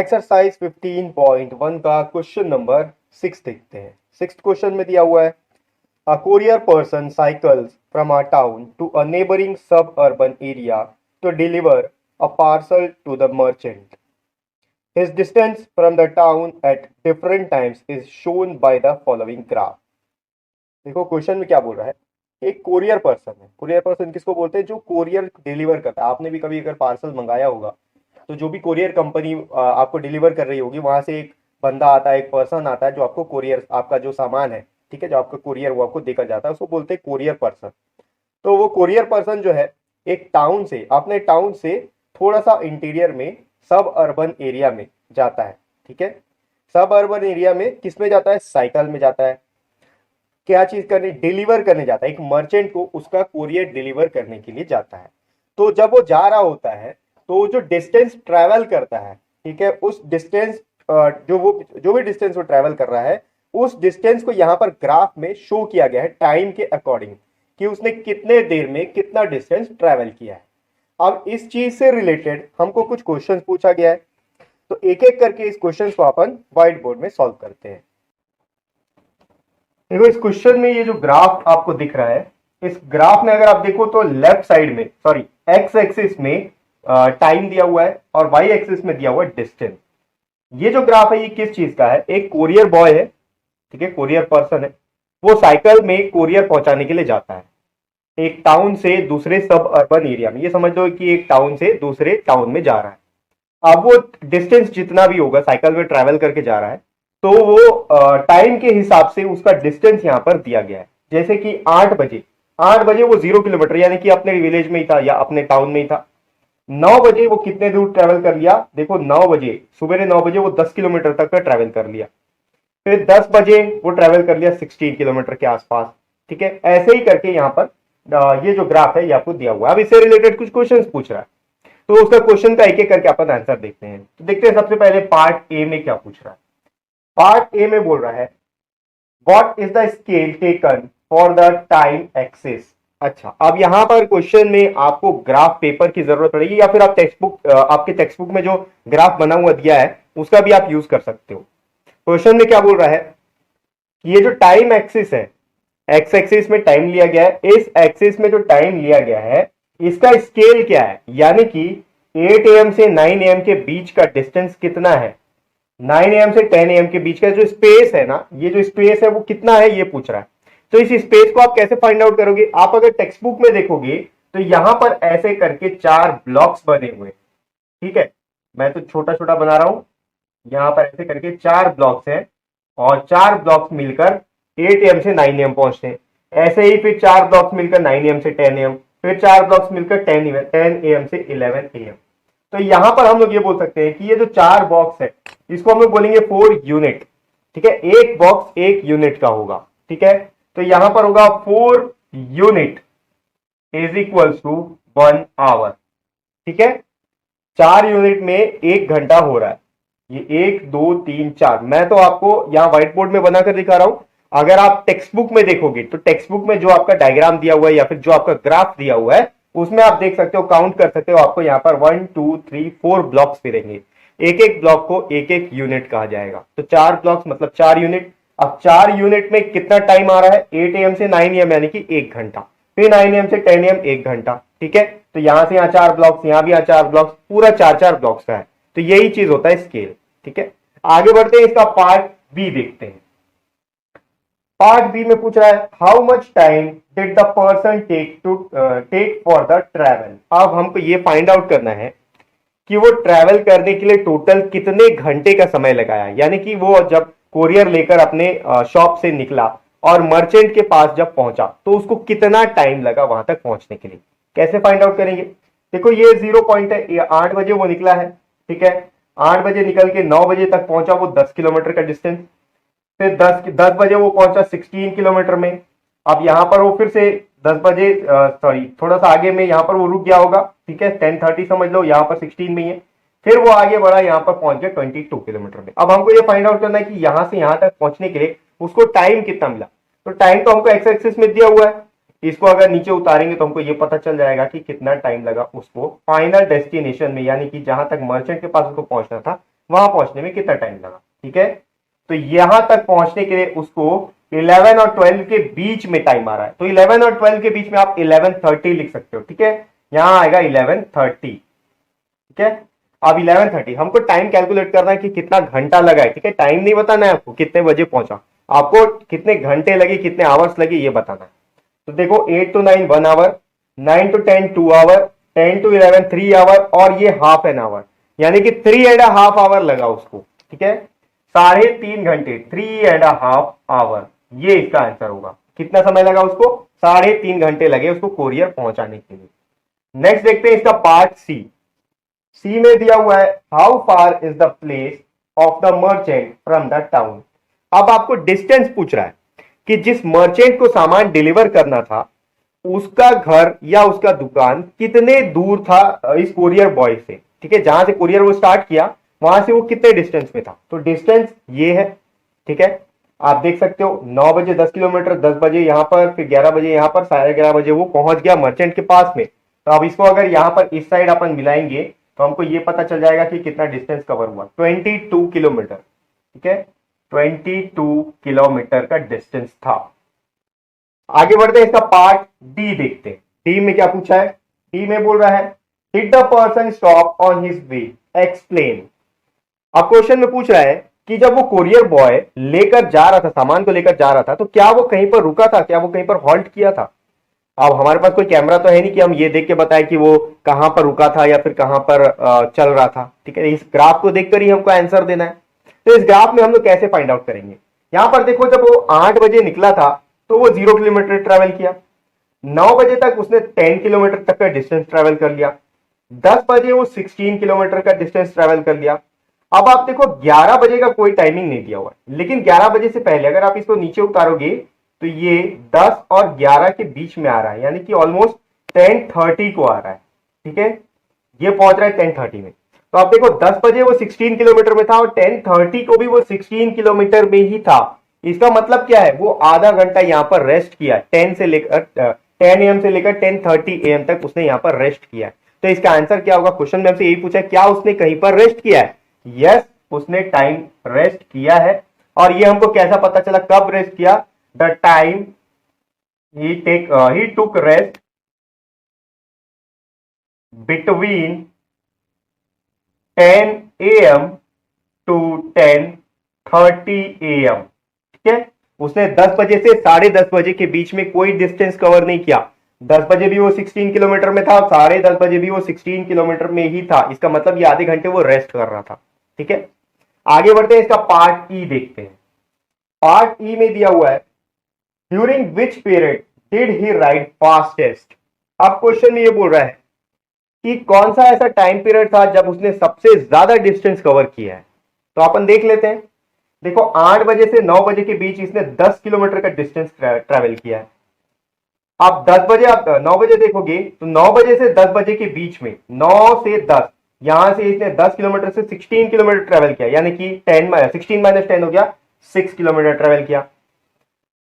Exercise 15.1 का question number 6 देखते हैं। सिक्स्थ क्वेश्चन में दिया हुआ है a courier person cycles from a town to a neighbouring suburban area to deliver a parcel to the merchant. His distance from the town at different times is shown by the following graph. देखो question में क्या बोल रहा है। एक courier person है। Courier person किसको बोलते हैं? जो कोरियर डिलीवर करता है। आपने भी कभी अगर पार्सल मंगाया होगा तो जो भी कोरियर कंपनी आपको डिलीवर कर रही होगी वहां से एक बंदा आता है, एक पर्सन आता है जो आपको कोरियर, आपका जो सामान है, ठीक है, जो आपका कोरियर वो आपको देकर जाता है, उसको बोलते हैं कोरियर पर्सन। तो वो कोरियर पर्सन जो है एक टाउन से, अपने टाउन से थोड़ा सा इंटीरियर में सब अर्बन एरिया में जाता है। ठीक है, सब अर्बन एरिया में किस में जाता है? साइकिल में जाता है। क्या चीज करने? डिलीवर करने जाता है। एक मर्चेंट को उसका कोरियर डिलीवर करने के लिए जाता है। तो जब वो जा रहा होता है तो जो डिस्टेंस ट्रेवल करता है, ठीक है, उस डिस्टेंस जो भी डिस्टेंस वो ट्रेवल कर रहा है उस डिस्टेंस को यहाँ पर ग्राफ में शो किया गया है टाइम के अकॉर्डिंग कि उसने कितने देर में कितना डिस्टेंस ट्रेवल किया है। अब इस चीज से रिलेटेड हमको कुछ क्वेश्चन पूछा गया है, तो एक एक करके इस क्वेश्चन को अपन व्हाइट बोर्ड में सॉल्व करते हैं। देखो इस क्वेश्चन में ये जो ग्राफ आपको दिख रहा है, इस ग्राफ में अगर आप देखो तो लेफ्ट साइड में, सॉरी, एक्स एक्सिस में टाइम दिया हुआ है और वाई एक्सिस में दिया हुआ है डिस्टेंस। ये जो ग्राफ है ये किस चीज का है? एक कोरियर बॉय है, ठीक है, कोरियर पर्सन है, वो साइकिल में कोरियर पहुंचाने के लिए जाता है एक टाउन से दूसरे सब अर्बन एरिया में। ये समझ लो कि एक टाउन से दूसरे टाउन में जा रहा है। अब वो डिस्टेंस जितना भी होगा साइकिल में ट्रेवल करके जा रहा है, तो वो टाइम के हिसाब से उसका डिस्टेंस यहां पर दिया गया है। जैसे कि 8 बजे वो 0 किलोमीटर, यानी कि अपने विलेज में ही था या अपने टाउन में ही था। 9 बजे वो कितने दूर ट्रेवल कर लिया? देखो 9 बजे, सुबह 9 बजे वो 10 किलोमीटर तक का ट्रेवल कर लिया। फिर 10 बजे वो ट्रेवल कर लिया 16 किलोमीटर के आसपास। ठीक है, ऐसे ही करके यहाँ पर ये जो ग्राफ है ये आपको दिया हुआ है। अब इससे रिलेटेड कुछ क्वेश्चन पूछ रहा है, तो उसका क्वेश्चन का एक एक करके अपन आंसर देखते हैं। तो देखते हैं सबसे पहले पार्ट ए में क्या पूछ रहा है। पार्ट ए में बोल रहा है what is the scale taken for the time axis. अच्छा, अब यहां पर क्वेश्चन में आपको ग्राफ पेपर की जरूरत पड़ेगी या फिर आप टेक्स्ट बुक, आपके टेक्स्ट बुक में जो ग्राफ बना हुआ दिया है उसका भी आप यूज कर सकते हो। क्वेश्चन में क्या बोल रहा है कि ये जो टाइम एक्सिस है, एक्स एक्सिस में टाइम लिया गया है, इस एक्सिस में जो टाइम लिया गया है इसका स्केल क्या है, यानी कि 8 AM से 9 AM के बीच का डिस्टेंस कितना है। 9 AM से 10 AM के बीच का जो स्पेस है ना, ये जो स्पेस है वो कितना है ये पूछ रहा है। तो इस स्पेस को आप कैसे फाइंड आउट करोगे? आप अगर टेक्स्ट बुक में देखोगे तो यहां पर ऐसे करके 4 ब्लॉक्स बने हुए, ठीक है, मैं तो छोटा छोटा बना रहा हूं। यहां पर ऐसे करके 4 ब्लॉक्स हैं और 4 ब्लॉक्स मिलकर 8 AM से 9 AM पहुंचते हैं। ऐसे ही फिर 4 ब्लॉक्स मिलकर 9 AM से 10 AM, फिर 4 ब्लॉक्स मिलकर 10 AM से 11 AM। तो यहां पर हम लोग ये बोल सकते हैं कि ये जो 4 बॉक्स है इसको हम लोग बोलेंगे 4 यूनिट। ठीक है, एक बॉक्स 1 यूनिट का होगा। ठीक है, तो यहां पर होगा 4 unit is equal to 1 hour. ठीक है, 4 यूनिट में 1 घंटा हो रहा है। ये 1 2 3 4 मैं तो आपको यहां व्हाइट बोर्ड में बनाकर दिखा रहा हूं। अगर आप टेक्स्ट बुक में देखोगे तो टेक्स्ट बुक में जो आपका डायग्राम दिया हुआ है या फिर जो आपका ग्राफ दिया हुआ है उसमें आप देख सकते हो, काउंट कर सकते हो, आपको यहाँ पर 1 2 3 4 ब्लॉक्स मिलेंगे। एक एक ब्लॉक को एक एक यूनिट कहा जाएगा। तो 4 ब्लॉक्स मतलब 4 यूनिट। अब 4 यूनिट में कितना टाइम आ रहा है? 8 AM से 9 AM यानी कि 1 घंटा, फिर 9 AM से 10 AM 1 घंटा। ठीक है, तो यहां से यहां 4 ब्लॉक्स, यहां भी यहां 4 ब्लॉक्स, पूरा 4 ब्लॉक्स का है। तो यही चीज होता है स्केल। ठीक है, आगे बढ़ते हैं, इसका पार्ट बी देखते हैं। पार्ट बी में पूछ रहा है how much time did the person take for the travel. अब हमको ये फाइंड आउट करना है कि वो ट्रैवल करने के लिए टोटल कितने घंटे का समय लगाया, यानी कि वो जब कोरियर लेकर अपने शॉप से निकला और मर्चेंट के पास जब पहुंचा तो उसको कितना टाइम लगा वहां तक पहुंचने के लिए। कैसे फाइंड आउट करेंगे? देखो ये 0 पॉइंट है, ये 8 बजे वो निकला है। ठीक है, 8 बजे निकल के 9 बजे तक पहुंचा, वो 10 किलोमीटर का डिस्टेंस। फिर 10 बजे वो पहुंचा 16 किलोमीटर में। अब यहां पर वो फिर से 10 बजे, सॉरी थोड़ा सा आगे में यहां पर वो रुक गया होगा। ठीक है, 10:30 समझ लो, यहां पर 16 में ही है। फिर वो आगे बढ़ा, यहां पर पहुंच गया 22 किलोमीटर में। अब हमको ये फाइंड आउट करना है कि यहां से यहां तक पहुंचने के लिए उसको टाइम कितना मिला। तो टाइम तो हमको एक्स एक्सिस में दिया हुआ है, इसको अगर नीचे उतारेंगे तो हमको ये पता चल जाएगा कि कितना टाइम लगा उसको फाइनल डेस्टिनेशन में, यानी कि जहां तक मर्चेंट के पास उसको पहुंचना था वहां पहुंचने में कितना टाइम लगा। ठीक है, तो यहां तक पहुंचने के लिए उसको 11 और 12 के बीच में टाइम आ रहा है, तो 11 और 12 के बीच में आप 11:30 लिख सकते हो। ठीक है, यहां आएगा 11:30। ठीक है, अब 11:30 हमको टाइम कैलकुलेट करना है कि कितना घंटा लगा है। ठीक है, टाइम नहीं बताना है आपको कितने बजे पहुंचा, आपको कितने घंटे लगे, कितने आवर्स लगे ये बताना है। तो देखो 8 to 9 1 hour, 9 to 10 2 hour, 10 to 11 3 hour, और ये हाफ एन आवर, यानी कि 3.5 आवर लगा उसको। ठीक है, 3.5 घंटे, 3.5 आवर, ये इसका आंसर होगा। कितना समय लगा उसको, 3.5 घंटे लगे उसको कोरियर पहुंचाने के लिए। नेक्स्ट देखते हैं इसका पार्ट सी। सी में दिया हुआ है how far is the place of the merchant from the town. अब आपको डिस्टेंस पूछ रहा है कि जिस मर्चेंट को सामान डिलीवर करना था उसका घर या उसका दुकान कितने दूर था इस कोरियर बॉय से। ठीक है, जहां से कोरियर वो स्टार्ट किया वहां से वो कितने डिस्टेंस में था, तो डिस्टेंस ये है। ठीक है, आप देख सकते हो 9 बजे 10 किलोमीटर, 10 बजे यहां पर, फिर 11 बजे यहां पर, 11:30 बजे वो पहुंच गया मर्चेंट के पास में। तो अब इसको अगर यहां पर इस साइड अपन मिलाएंगे तो हमको ये पता चल जाएगा कि कितना डिस्टेंस कवर हुआ, 22 किलोमीटर। ठीक है, 22 किलोमीटर का डिस्टेंस था। आगे बढ़ते हैं, इसका पार्ट डी देखते हैं। डी में क्या पूछा है, डी में बोल रहा है did the person stop on his way, explain. अब क्वेश्चन में पूछ रहा है कि जब वो कोरियर बॉय लेकर जा रहा था, सामान को लेकर जा रहा था, तो क्या वो कहीं पर रुका था, क्या वो कहीं पर हॉल्ट किया था। अब हमारे पास कोई कैमरा तो है नहीं कि हम ये देख के बताएं कि वो कहां पर रुका था या फिर कहां पर चल रहा था। ठीक है, इस ग्राफ को देखकर ही हमको आंसर देना है। तो इस ग्राफ में हम लोग कैसे फाइंड आउट करेंगे, यहां पर देखो जब वो 8 बजे निकला था तो वो 0 किलोमीटर ट्रेवल किया, 9 बजे तक उसने 10 किलोमीटर तक का डिस्टेंस ट्रेवल कर लिया, 10 बजे वो 16 किलोमीटर का डिस्टेंस ट्रेवल कर लिया। अब आप देखो 11 बजे का कोई टाइमिंग नहीं दिया हुआ है, लेकिन 11 बजे से पहले अगर आप इसको नीचे उतारोगे तो ये 10 और 11 के बीच में आ रहा है, यानी कि ऑलमोस्ट 10:30 को आ रहा है। ठीक है, ये पहुंच रहा है 10:30 में। तो आप देखो 10 बजे वो 16 किलोमीटर में था और 10:30 को भी वो 16 किलोमीटर में ही था। इसका मतलब क्या है, वो आधा घंटा यहां पर रेस्ट किया, 10 से लेकर 10 AM से लेकर 10:30 AM तक उसने यहां पर रेस्ट किया है। तो इसका आंसर क्या होगा, क्वेश्चन में हमसे यही पूछा है क्या उसने कहीं पर रेस्ट किया है। यस, उसने टाइम रेस्ट किया है। और ये हमको कैसा पता चला, कब रेस्ट किया, the time he took rest between 10 AM to 10:30 AM। ठीक है, उसने 10 बजे से 10:30 बजे के बीच में कोई डिस्टेंस कवर नहीं किया। 10 बजे भी वो 16 किलोमीटर में था, 10:30 बजे भी वो 16 किलोमीटर में ही था। इसका मतलब ये आधे घंटे वो रेस्ट कर रहा था। ठीक है, आगे बढ़ते हैं, इसका पार्ट ई देखते हैं। पार्ट ई में दिया हुआ है during which period did he ride fastest. अब क्वेश्चन में ये बोल रहा है कि कौन सा ऐसा टाइम पीरियड था जब उसने सबसे ज्यादा डिस्टेंस कवर किया है। तो अपन देख लेते हैं। देखो 8 बजे से 9 बजे के बीच इसने 10 किलोमीटर का डिस्टेंस ट्रैवल किया है। आप 10 बजे, आप 9 बजे देखोगे तो 9 बजे से 10 बजे के बीच में 9 से 10, यहां से इसने 10 किलोमीटर से 16 किलोमीटर ट्रेवल किया, यानी कि 16 - 10 हो गया, 6 किलोमीटर ट्रेवल किया।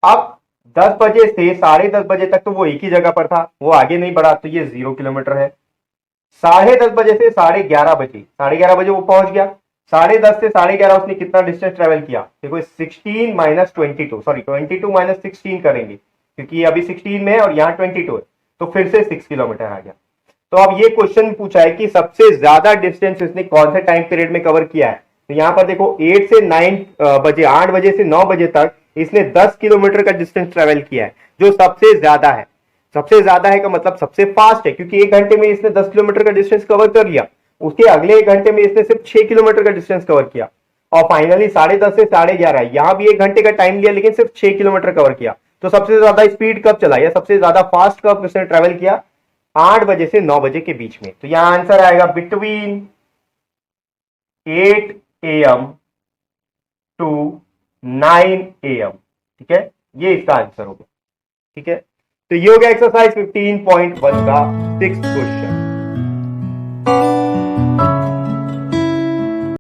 अब 10 बजे से 10:30 बजे तक तो वो एक ही जगह पर था, वो आगे नहीं बढ़ा, तो ये 0 किलोमीटर है। 10:30 बजे से 11:30 बजे, 11:30 बजे वो पहुंच गया। 10:30 से 11:30 उसने कितना डिस्टेंस ट्रेवल किया, देखो 16 - 22, सॉरी 22 - 16 करेंगे क्योंकि ये अभी 16 में है और यहाँ 22 है, तो फिर से 6 किलोमीटर आ गया। तो अब ये क्वेश्चन पूछा है कि सबसे ज्यादा डिस्टेंस इसने कौन से टाइम पीरियड में कवर किया है। तो यहां पर देखो 8 से 9 बजे, 8 बजे से 9 बजे तक इसने 10 किलोमीटर का डिस्टेंस ट्रेवल किया है, जो सबसे ज्यादा है। सबसे ज्यादा है का मतलब सबसे फास्ट है, क्योंकि 1 घंटे में इसने 10 किलोमीटर का डिस्टेंस कवर कर लिया। उसके अगले 1 घंटे में इसने सिर्फ 6 किलोमीटर का डिस्टेंस कवर किया। और फाइनली 10:30 से 11:30, यहां भी 1 घंटे का टाइम लिया लेकिन सिर्फ 6 किलोमीटर कवर किया। तो सबसे ज्यादा स्पीड कब चला या सबसे ज्यादा फास्ट कब उसने ट्रेवल किया, 8 बजे से 9 बजे के बीच में। तो यहां आंसर आएगा बिटवीन 8 AM to 9 AM। ठीक है, ये इसका आंसर हो गया। ठीक है, तो ये हो गया एक्सरसाइज 15.1 का 6th क्वेश्चन।